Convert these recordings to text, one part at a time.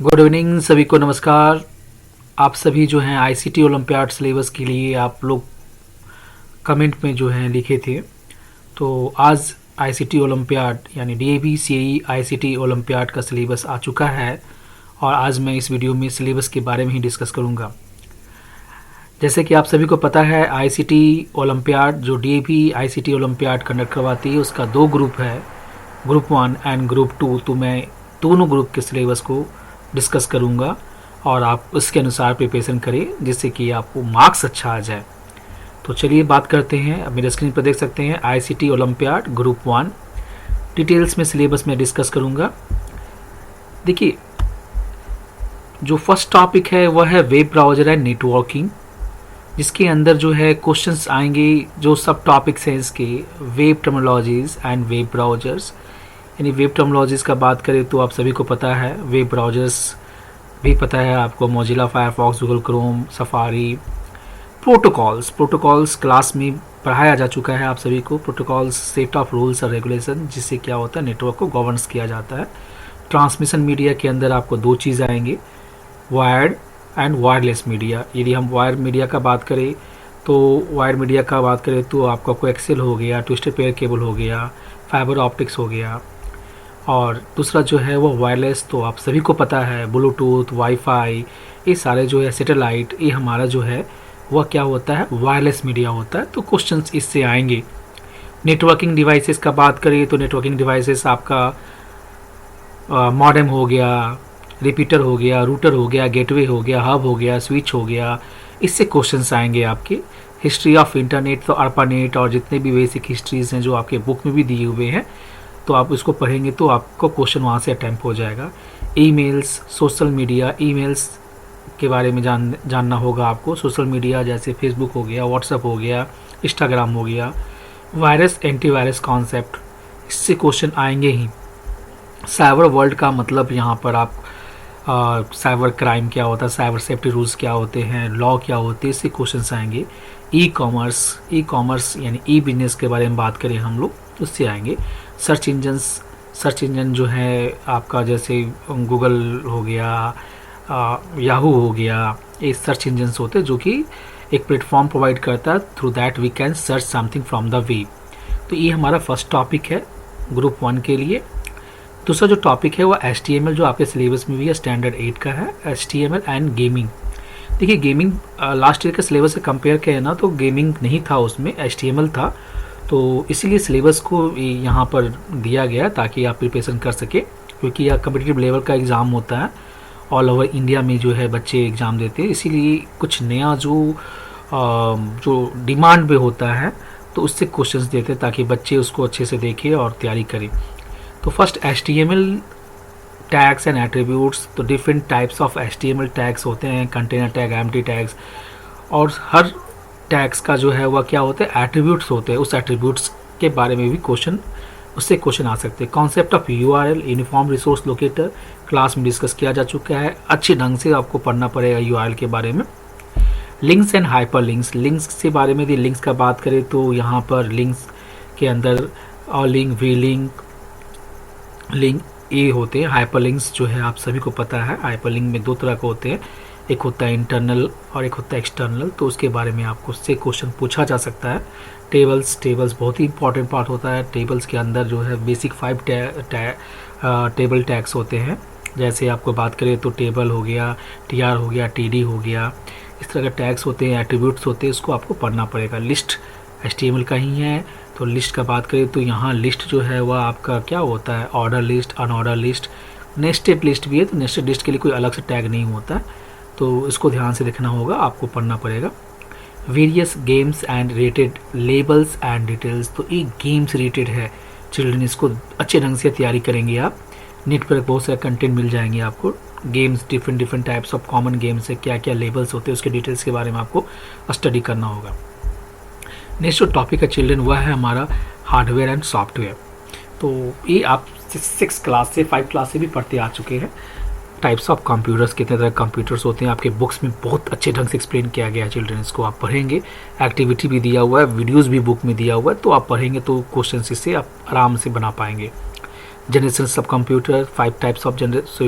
Good evening सभी को नमस्कार। आप सभी जो हैं आईसीटी ओलंपियाड सिलेबस के लिए आप लोग कमेंट में जो हैं लिखे थे। तो आज आईसीटी ओलंपियाड यानी डीएवी सीई आईसीटी ओलंपियाड का सिलेबस आ चुका है और आज मैं इस वीडियो में सिलेबस के बारे में ही डिस्कस करूंगा। जैसे कि आप सभी को पता है आईसीटी ओलंपियाड जो डीएवी आईसीटी ओलंपियाड कंडक्ट करवाती है उसका दो ग्रुप है, ग्रुप 1 एंड ग्रुप 2। तो मैं दोनों ग्रुप के सिलेबस को डिस्कस करूंगा और आप उसके अनुसार प्रिपरेशन करें जिससे कि आपको मार्क्स अच्छा आ जाए। तो चलिए बात करते हैं। अब मेरे स्क्रीन पर देख सकते हैं आईसीटी ओलंपियाड ग्रुप 1 डिटेल्स में सिलेबस में डिस्कस करूंगा। देखिए, जो फर्स्ट टॉपिक है वह है वेब ब्राउज़र एंड नेटवर्किंग, जिसके अंदर जो है क्वेश्चंस आएंगे। जो सब टॉपिक्स हैं इसके web terminologies and web browsers. यानी वेब टर्मिनोलॉजीज़ का बात करें तो आप सभी को पता है, वेब ब्राउज़र्स भी पता है आपको, Mozilla Firefox, Google Chrome, safari. Protocols class में पढ़ाया जा चुका है आप सभी को। प्रोटोकॉल्स सेट ऑफ रूल्स और रेगुलेशन, जिससे क्या होता है नेटवर्क को गवर्नेंस किया जाता है। ट्रांसमिशन मीडिया के अंदर आपको दो चीज़ आएंगे, वायर्ड एंड वायरलेस मीडिया। यदि हम वायर मीडिया का बात करें तो आपका कोएक्सियल हो गया, ट्विस्टेड पेयर केबल हो गया, फाइबर ऑप्टिक्स हो गया। और दूसरा जो है वो वायरलेस, तो आप सभी को पता है ब्लूटूथ, वाईफाई, ये सारे जो है सैटेलाइट, ये हमारा जो है वह क्या होता है, वायरलेस मीडिया होता है। तो क्वेश्चंस इससे आएंगे। नेटवर्किंग डिवाइसेस का बात करें तो नेटवर्किंग डिवाइसेस आपका मॉडेम हो गया, रिपीटर हो गया, रूटर हो गया, गेटवे हो गया, हब हो गया, स्विच हो गया। इससे क्वेश्चंस आएंगे आपके। हिस्ट्री ऑफ इंटरनेट, तो अर्पानेट और जितने भी बेसिक हिस्ट्रीज हैं जो आपके बुक में भी दिए हुए हैं, तो आप इसको पढ़ेंगे तो आपको क्वेश्चन वहाँ से अटैम्प्ट हो जाएगा। ईमेल्स, सोशल मीडिया, ईमेल्स के बारे में जानना होगा आपको। सोशल मीडिया जैसे फेसबुक हो गया, व्हाट्सएप हो गया, इंस्टाग्राम हो गया। वायरस, एंटीवायरस कॉन्सेप्ट, इससे क्वेश्चन आएंगे ही। साइबर वर्ल्ड का मतलब यहाँ पर आप साइबर क्राइम क्या होता है, साइबर सेफ्टी रूल्स क्या होते हैं, लॉ क्या होते हैं, इससे क्वेश्चन आएंगे। ई कॉमर्स यानी ई बिजनेस के बारे में बात करें हम लोग तो उससे आएंगे। सर्च इंजन जो है आपका, जैसे गूगल हो गया, याहू हो गया, ये सर्च इंजन्स होते हैं जो कि एक प्लेटफॉर्म प्रोवाइड करता है, through that we can search something from the web. तो ये हमारा फर्स्ट टॉपिक है ग्रुप 1 के लिए। दूसरा जो टॉपिक है वो HTML, जो आपके सिलेबस में भी है, स्टैंडर्ड 8 का है, HTML एंड गेमिंग। देखिए, गेमिंग लास्ट ईयर के सिलेबस से कंपेयर करें ना तो गेमिंग नहीं था, उसमें HTML था। तो इसीलिए सिलेबस को यहाँ पर दिया गया ताकि आप प्रिपरेशन कर सके, क्योंकि यह कम्पिटिटिव लेवल का एग्ज़ाम होता है। ऑल ओवर इंडिया में जो है बच्चे एग्ज़ाम देते हैं, इसीलिए कुछ नया जो डिमांड पे होता है तो उससे क्वेश्चंस देते हैं ताकि बच्चे उसको अच्छे से देखें और तैयारी करें। तो first HTML tags and attributes. तो different types of HTML tags होते हैं, कंटेनर टैग, एम्प्टी टैग्स, और हर टैग्स का जो है वह क्या होता है, एट्रीब्यूट्स होते हैं। उस एट्रीब्यूट्स के बारे में भी उससे क्वेश्चन आ सकते हैं। Concept of URL, uniform resource locator, class में डिस्कस किया जा चुका है। अच्छे ढंग से आपको पढ़ना पड़ेगा URL के बारे में। लिंक्स एंड हाइपर लिंक्स के बारे में, यदि लिंक्स का बात करें तो यहाँ पर लिंक्स के अंदर लिंक, वी लिंक ये होते हैं। हाइपरलिंक्स जो है आप सभी को पता है, हाइपरलिंक में दो तरह के होते हैं, एक होता है इंटरनल और एक होता है एक्सटर्नल। तो उसके बारे में आपको उससे क्वेश्चन पूछा जा सकता है। टेबल्स बहुत ही इंपॉर्टेंट पार्ट होता है। टेबल्स के अंदर जो है बेसिक 5 टेबल टैग्स होते हैं। जैसे आपको बात करें तो टेबल हो गया, TR हो गया, TD हो गया, इस तरह के टैग्स होते हैं, एट्रीब्यूट्स होते हैं, इसको आपको पढ़ना पड़ेगा। लिस्ट HTML का ही है। तो लिस्ट का बात करें तो यहाँ लिस्ट जो है वह आपका क्या होता है, order list, unordered list, nested list भी है। तो नेस्टेड लिस्ट के लिए कोई अलग से टैग नहीं होता, तो इसको ध्यान से देखना होगा, आपको पढ़ना पड़ेगा। Various games and rated labels and details. तो ये गेम्स रेटेड है चिल्ड्रन, इसको अच्छे ढंग से तैयारी करेंगे आप। नेट पर बहुत सारे कंटेंट मिल जाएंगे आपको। Games, different types of common games है, क्या क्या लेबल्स होते हैं, उसके डिटेल्स के बारे में आपको स्टडी करना होगा। नेक्स्ट जो टॉपिक है चिल्ड्रन वह है हमारा हार्डवेयर एंड सॉफ्टवेयर। तो ये आप 6 क्लास से 5 क्लास से भी पढ़ते आ चुके हैं। टाइप्स ऑफ कंप्यूटर्स, कितने तरह कंप्यूटर्स होते हैं, आपके बुक्स में बहुत अच्छे ढंग से एक्सप्लेन किया गया है चिल्ड्रन। इसको आप पढ़ेंगे, एक्टिविटी भी दिया हुआ है, वीडियोस भी बुक में दिया हुआ है, तो आप पढ़ेंगे तो क्वेश्चन इससे आप आराम से बना पाएंगे। जनरेशन सब कंप्यूटर, 5 टाइप्स ऑफ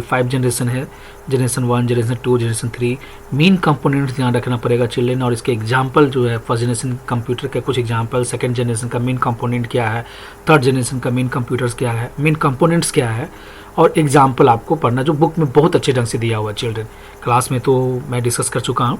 5 जनरेशन है, generation 1, generation 2, generation 3। Main components ध्यान रखना पड़ेगा चिल्ड्रेन, और इसके एग्जाम्पल जो है फर्स्ट जनरेशन कंप्यूटर के कुछ एग्जाम्पल, सेकेंड जनरेशन का मेन कंपोनेंट क्या है, थर्ड जनरेशन का मेन कंप्यूटर्स क्या है, मेन कंपोनेंट्स क्या है, और एग्जाम्पल आपको पढ़ना जो बुक में बहुत अच्छे ढंग से दिया हुआ है चिल्ड्रेन। क्लास में तो मैं डिस्कस कर चुका हूँ।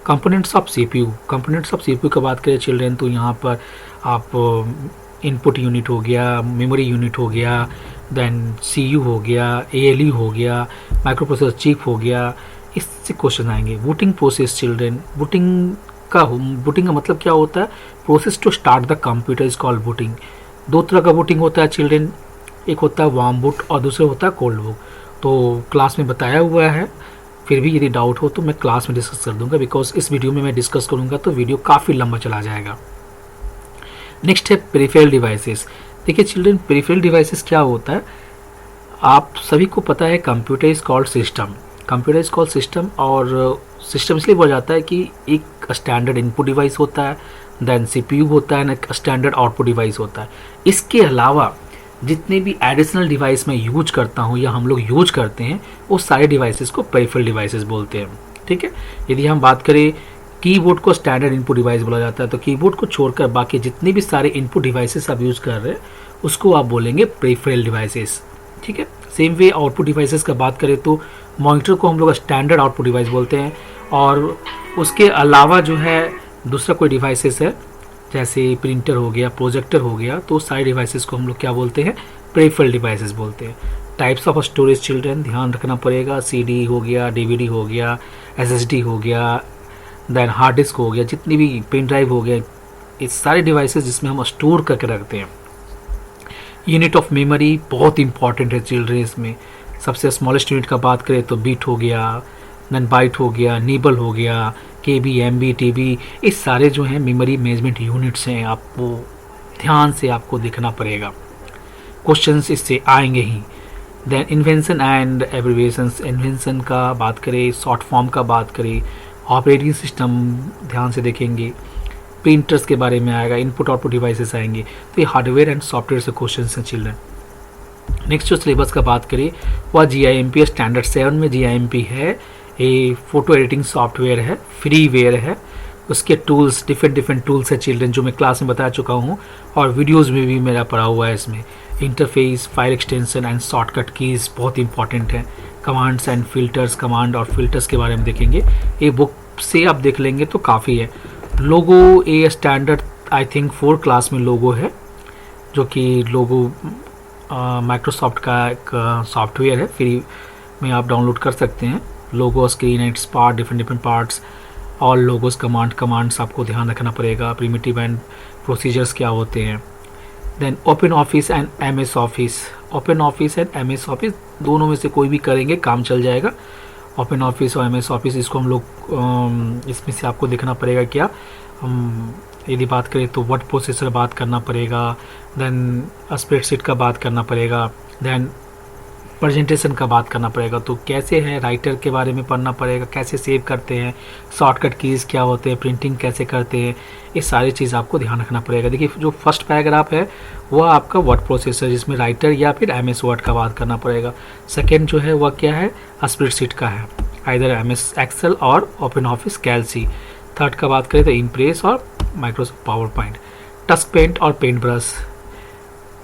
Components of CPU, components of CPU की बात करें चिल्ड्रेन तो यहाँ पर आप इनपुट यूनिट हो गया, मेमोरी यूनिट हो गया, देन सीयू हो गया, एएलयू हो गया, माइक्रो प्रोसेसर चिप हो गया, इससे क्वेश्चन आएंगे। बूटिंग प्रोसेस चिल्ड्रेन, बूटिंग का मतलब क्या होता है, process to start the computer is called booting. दो तरह का बूटिंग होता है चिल्ड्रेन, एक होता है वार्म बूट और दूसरा होता है कोल्ड बूट। तो क्लास में बताया हुआ है, फिर भी यदि डाउट हो तो मैं क्लास में डिस्कस कर दूंगा, बिकॉज इस वीडियो में मैं डिस्कस करूंगा तो वीडियो काफ़ी लंबा चला जाएगा। नेक्स्ट है पेरिफेरल डिवाइसेस। देखिए चिल्ड्रन, पेरिफेरल डिवाइसेस क्या होता है, आप सभी को पता है computer is called system, computer is called system, और सिस्टम इसलिए बोला जाता है कि एक स्टैंडर्ड इनपुट डिवाइस होता है, देन सीपीयू होता है, एक स्टैंडर्ड आउटपुट डिवाइस होता है। इसके अलावा जितने भी एडिशनल डिवाइस मैं यूज करता हूँ या हम लोग यूज करते हैं, वो सारे डिवाइसेस को पेरिफेरल डिवाइसेस बोलते हैं। ठीक है, यदि हम बात करें कीबोर्ड को स्टैंडर्ड इनपुट डिवाइस बोला जाता है, तो कीबोर्ड को छोड़कर बाकी जितने भी सारे इनपुट डिवाइसेस आप यूज़ कर रहे हैं उसको आप बोलेंगे पेरिफेरल डिवाइसेस। ठीक है, सेम वे आउटपुट डिवाइसेस का बात करें तो मॉनिटर को हम लोग स्टैंडर्ड आउटपुट डिवाइस बोलते हैं, और उसके अलावा जो है दूसरा कोई डिवाइसेस है जैसे प्रिंटर हो गया, प्रोजेक्टर हो गया, तो सारे डिवाइसेस को हम लोग क्या बोलते हैं, पेरिफेरल डिवाइसेस बोलते हैं। टाइप्स ऑफ स्टोरेज चिल्ड्रन ध्यान रखना पड़ेगा, सीडी हो गया, डीवीडी हो गया, एसएसडी हो गया, देन हार्ड डिस्क हो गया, जितनी भी पेन ड्राइव हो गया, ये सारे डिवाइसेस जिसमें हम स्टोर करके रखते हैं। यूनिट ऑफ मेमोरी बहुत इंपॉर्टेंट है चिल्ड्रन, इसमें सबसे स्मॉलेस्ट यूनिट का बात करें तो बीट हो गया, देन बाइट हो गया, नीबल हो गया, केबी, एमबी, टीबी, ये सारे जो हैं मेमोरी मैनेजमेंट यूनिट्स हैं, आपको ध्यान से आपको देखना पड़ेगा, क्वेश्चंस इससे आएंगे ही। Then invention and abbreviations, invention का बात करें, शॉर्ट फॉर्म का बात करें, ऑपरेटिंग सिस्टम ध्यान से देखेंगे, प्रिंटर्स के बारे में आएगा, इनपुट आउटपुट डिवाइसेस आएंगे, तो ये हार्डवेयर एंड सॉफ्टवेयर से क्वेश्चन हैं चिल्ड्रन। नेक्स्ट जो सिलेबस का बात करें वह GIMP स्टैंडर्ड 7 में GIMP है, ये फोटो एडिटिंग सॉफ्टवेयर है, फ्रीवेयर है, उसके टूल्स डिफरेंट टूल्स है चिल्ड्रन जो मैं क्लास में बता चुका हूँ और वीडियोज़ में भी मेरा पढ़ा हुआ है। इसमें interface, file extension and shortcut keys बहुत इंपॉर्टेंट है, कमांड्स एंड फिल्टर्स, कमांड और फिल्टर्स के बारे में देखेंगे, ये बुक से आप देख लेंगे तो काफ़ी है। लोगो, ये स्टैंडर्ड आई थिंक 4 क्लास में लोगो है, जो कि लोगो माइक्रोसॉफ्ट का एक सॉफ्टवेयर है, फ्री में आप डाउनलोड कर सकते हैं। Logo, screen and part, different parts, all logos, commands आपको ध्यान रखना पड़ेगा, प्रिमिटिव एंड प्रोसीजर्स क्या होते हैं। Then Open Office and MS Office, Open Office and MS Office दोनों में से कोई भी करेंगे काम चल जाएगा। ओपन ऑफिस और MS ऑफिस इसको हम लोग इसमें से आपको देखना पड़ेगा क्या, यदि बात करें तो वर्ड प्रोसेसर बात करना पड़ेगा, देन स्प्रेडशीट का बात करना पड़ेगा, देन प्रेजेंटेशन का बात करना पड़ेगा, तो कैसे है राइटर के बारे में पढ़ना पड़ेगा, कैसे सेव करते हैं, शॉर्टकट कीज़ क्या होते हैं, प्रिंटिंग कैसे करते हैं, ये सारी चीज़ आपको ध्यान रखना पड़ेगा। देखिए जो फर्स्ट पैराग्राफ है वह आपका वर्ड प्रोसेसर जिसमें राइटर या फिर MS वर्ड का बात करना पड़ेगा। सेकेंड जो है वह क्या है, स्प्रेडशीट का है, आइदर MS एक्सेल और ओपन ऑफिस कैल्सी। थर्ड का बात करें तो इम्प्रेस और Microsoft Power Point. Tux Paint और पेंट ब्रश,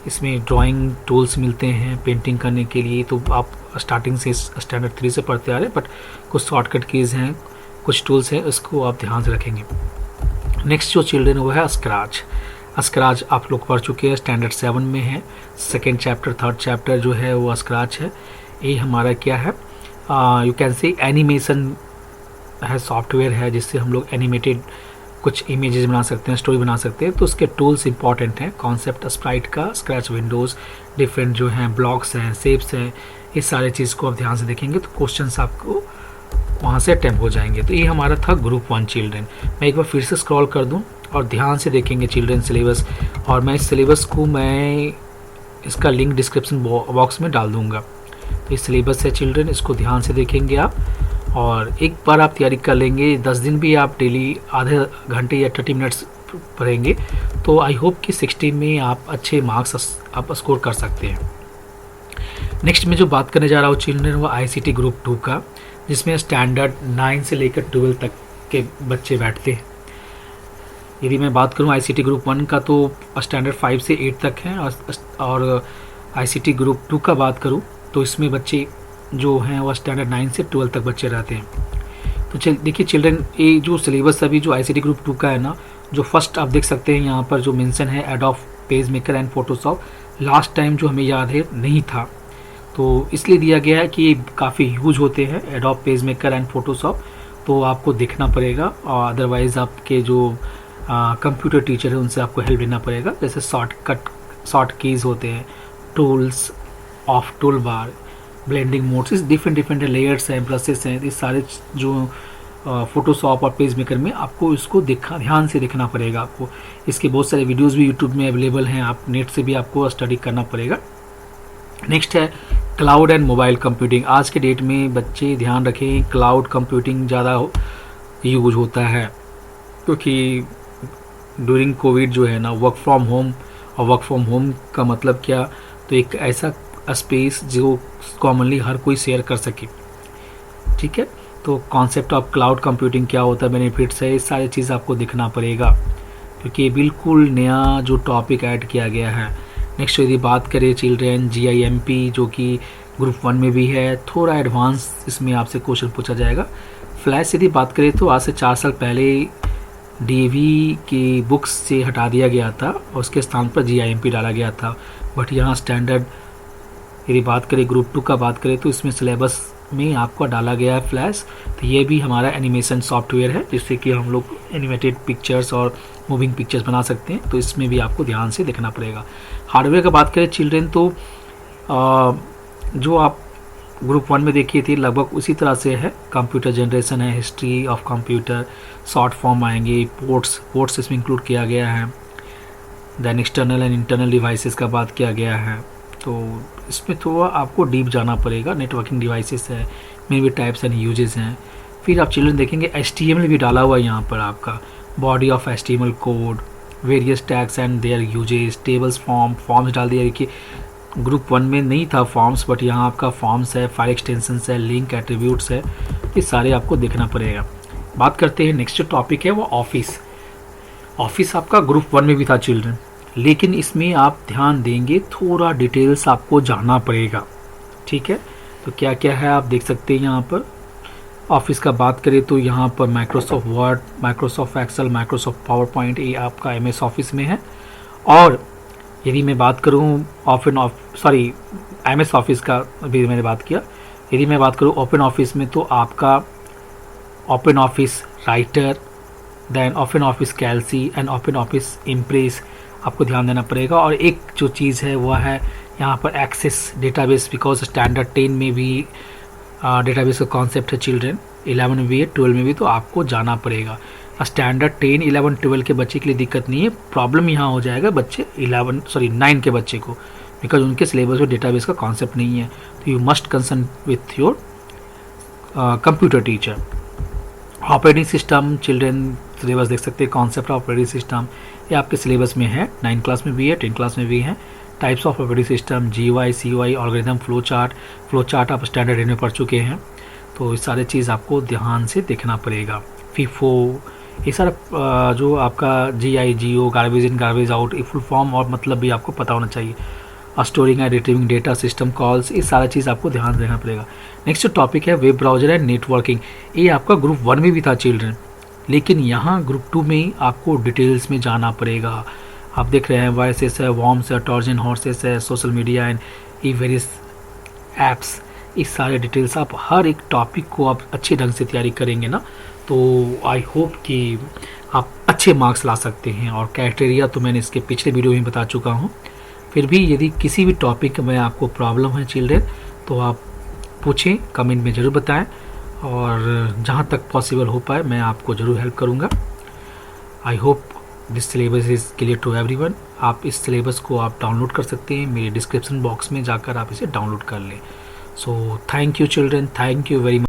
इसमें ड्राइंग टूल्स मिलते हैं पेंटिंग करने के लिए, तो आप स्टार्टिंग से स्टैंडर्ड 3 से पढ़ते आ रहे हैं, बट कुछ शॉर्टकट कीज़ हैं, कुछ टूल्स हैं, इसको आप ध्यान से रखेंगे। नेक्स्ट जो चिल्ड्रन वो है स्क्रैच। स्क्रैच आप लोग पढ़ चुके हैं, स्टैंडर्ड 7 में है, सेकेंड चैप्टर, थर्ड चैप्टर जो है वो स्क्रैच है। ये हमारा क्या है, यू कैन से एनिमेशन है, सॉफ्टवेयर है जिससे हम लोग एनिमेटेड कुछ इमेजेस बना सकते हैं, स्टोरी बना सकते हैं, तो उसके टूल्स इंपॉर्टेंट हैं। कॉन्सेप्ट स्प्राइट का, स्क्रैच विंडोज़, डिफरेंट जो हैं ब्लॉक्स हैं, शेप्स हैं, इस सारे चीज़ को आप ध्यान से देखेंगे तो क्वेश्चंस आपको वहाँ से अटैम्प्ट हो जाएंगे। तो ये हमारा था ग्रुप 1 चिल्ड्रन। मैं एक बार फिर से स्क्रॉल कर दूँ और ध्यान से देखेंगे चिल्ड्रन सिलेबस, और मैं इस सिलेबस को मैं इसका लिंक डिस्क्रिप्शन बॉक्स में डाल दूँगा। तो ये सिलेबस है चिल्ड्रन, इसको ध्यान से देखेंगे आप, और एक बार आप तैयारी कर लेंगे, 10 दिन भी आप डेली आधे घंटे या 30 मिनट्स पढ़ेंगे तो आई होप कि 60 में आप अच्छे मार्क्स आप स्कोर कर सकते हैं। नेक्स्ट मैं जो बात करने जा रहा हूँ चिल्ड्रन वो ICT ग्रुप 2 का, जिसमें स्टैंडर्ड 9 से लेकर 12 तक के बच्चे बैठते हैं। यदि मैं बात करूँ ICT ग्रुप 1 का तो स्टैंडर्ड 5 से 8 तक हैं, और ICT ग्रुप 2 का बात करूँ तो इसमें बच्चे जो हैं वो स्टैंडर्ड 9 से 12 तक बच्चे रहते हैं। तो देखिए चिल्ड्रन, ये जो सिलेबस अभी जो ICT ग्रुप 2 का है ना, जो फर्स्ट आप देख सकते हैं यहाँ पर जो मेंशन है adobe page maker and Photoshop, last time जो हमें याद है नहीं था, तो इसलिए दिया गया है कि ये काफ़ी यूज होते हैं adobe page maker and Photoshop, तो आपको देखना पड़ेगा, और अदरवाइज़ आपके जो कंप्यूटर टीचर है उनसे आपको हेल्प लेना पड़ेगा। जैसे शॉर्ट कीज़ होते हैं, tools of tool bar, blending modes, इस डिफरेंट लेयर्स हैं, ब्रशेस हैं, ये सारे जो फोटोशॉप और पेज मेकर में आपको इसको ध्यान से देखना पड़ेगा। आपको इसके बहुत सारे वीडियोस भी यूट्यूब में अवेलेबल हैं, आप नेट से भी आपको स्टडी करना पड़ेगा। नेक्स्ट है क्लाउड एंड मोबाइल कंप्यूटिंग। आज के डेट में बच्चे ध्यान रखें, क्लाउड कंप्यूटिंग ज़्यादा यूज होता है, क्योंकि ड्यूरिंग कोविड जो है ना, वर्क फ्रॉम होम, और वर्क फ्रॉम होम का मतलब क्या, तो एक ऐसा स्पेस जो कॉमनली हर कोई शेयर कर सके। ठीक है, तो कॉन्सेप्ट ऑफ क्लाउड कंप्यूटिंग क्या होता है, बेनिफिट्स है, ये सारी चीज़ आपको देखना पड़ेगा, क्योंकि ये बिल्कुल नया जो टॉपिक ऐड किया गया है। नेक्स्ट यदि बात करें चिल्ड्रन GIMP, जो कि ग्रुप 1 में भी है, थोड़ा एडवांस इसमें आपसे क्वेश्चन पूछा जाएगा। फ्लैश यदि बात करें तो आज से 4 साल पहले DAV की बुक्स से हटा दिया गया था और उसके स्थान पर GIMP डाला गया था, बट यहाँ स्टैंडर्ड यदि बात करें ग्रुप 2 का बात करें तो इसमें सिलेबस में आपको डाला गया है फ्लैश। तो ये भी हमारा एनिमेशन सॉफ्टवेयर है, जिससे कि हम लोग एनिमेटेड पिक्चर्स और मूविंग पिक्चर्स बना सकते हैं, तो इसमें भी आपको ध्यान से देखना पड़ेगा। हार्डवेयर का बात करें चिल्ड्रन तो जो आप ग्रुप 1 में देखिए थे लगभग उसी तरह से है। कंप्यूटर जनरेशन है, history of computer, short form आएंगे, पोर्ट्स इसमें इंक्लूड किया गया है। Then external and internal devices का बात किया गया है, तो इसमें थोड़ा आपको डीप जाना पड़ेगा। नेटवर्किंग डिवाइसेस है, में भी टाइप्स एंड यूजेस हैं। फिर आप चिल्ड्रन देखेंगे HTML भी डाला हुआ है यहाँ पर, आपका body of HTML code, various tags and there uses, tables, forms डाल दिया कि ग्रुप 1 में नहीं था फॉर्म्स, बट यहाँ आपका फॉर्म्स है, फाइल एक्सटेंशंस है, लिंक एट्रीब्यूट्स है, ये सारे आपको देखना पड़ेगा। बात करते हैं नेक्स्ट जो टॉपिक है वो ऑफिस आपका ग्रुप 1 में भी था चिल्ड्रन, लेकिन इसमें आप ध्यान देंगे थोड़ा डिटेल्स आपको जानना पड़ेगा। ठीक है, तो क्या क्या है आप देख सकते हैं यहाँ पर। ऑफिस का बात करें तो यहाँ पर Microsoft Word, Microsoft Excel, Microsoft Power Point, ये आपका MS ऑफिस में है। और यदि मैं बात करूँ MS ऑफिस का भी मैंने बात किया, यदि मैं बात करूँ ओपन ऑफिस में तो आपका Open Office Writer, then Open Office Calc and Open Office Impress आपको ध्यान देना पड़ेगा। और एक जो चीज़ है वह है यहाँ पर एक्सेस डेटाबेस, बिकॉज स्टैंडर्ड 10 में भी डेटाबेस का कॉन्सेप्ट है चिल्ड्रन, 11 में भी है, 12 में भी, तो आपको जाना पड़ेगा। स्टैंडर्ड 10, 11, 12 के बच्चे के लिए दिक्कत नहीं है, प्रॉब्लम यहाँ हो जाएगा बच्चे 9 के बच्चे को, बिकॉज उनके सिलेबस में डेटाबेस का कॉन्सेप्ट नहीं है। तो you must concern with your computer teacher. Operating system children syllabus देख सकते हैं, कॉन्सेप्ट ऑफ ऑपरेटिंग सिस्टम ये आपके सिलेबस में है, 9 क्लास में भी है, 10 क्लास में भी है। Types of operating system, GUI, CUI, algorithm, flow chart आप स्टैंडर्ड में पढ़ चुके हैं, तो ये सारे चीज़ आपको ध्यान से देखना पड़ेगा। FIFO, ये सारा जो आपका GIGO, garbage in garbage out, ये फुल फॉर्म और मतलब भी आपको पता होना चाहिए। Storing and retrieving data, system calls, ये सारा चीज़ आपको ध्यान देना पड़ेगा। नेक्स्ट जो टॉपिक है वेब ब्राउजर एंड नेटवर्किंग, ये आपका ग्रुप 1 में भी था चिल्ड्रन, लेकिन यहाँ ग्रुप 2 में आपको डिटेल्स में जाना पड़ेगा। आप देख रहे हैं वायरसेस है, वॉर्म्स है, ट्रोजन हॉर्सेस है, social media and E various apps, इस सारे डिटेल्स आप हर एक टॉपिक को आप अच्छे ढंग से तैयारी करेंगे ना, तो आई होप कि आप अच्छे मार्क्स ला सकते हैं। और क्राइटेरिया तो मैंने इसके पिछले वीडियो में बता चुका हूँ। फिर भी यदि किसी भी टॉपिक में आपको प्रॉब्लम है चिल्ड्रन, तो आप पूछें, कमेंट में ज़रूर बताएं, और जहाँ तक पॉसिबल हो पाए मैं आपको ज़रूर हेल्प करूँगा। I hope this syllabus is clear to everyone. आप इस सिलेबस को आप डाउनलोड कर सकते हैं, मेरे डिस्क्रिप्शन बॉक्स में जाकर आप इसे डाउनलोड कर लें। So thank you children, thank you very much.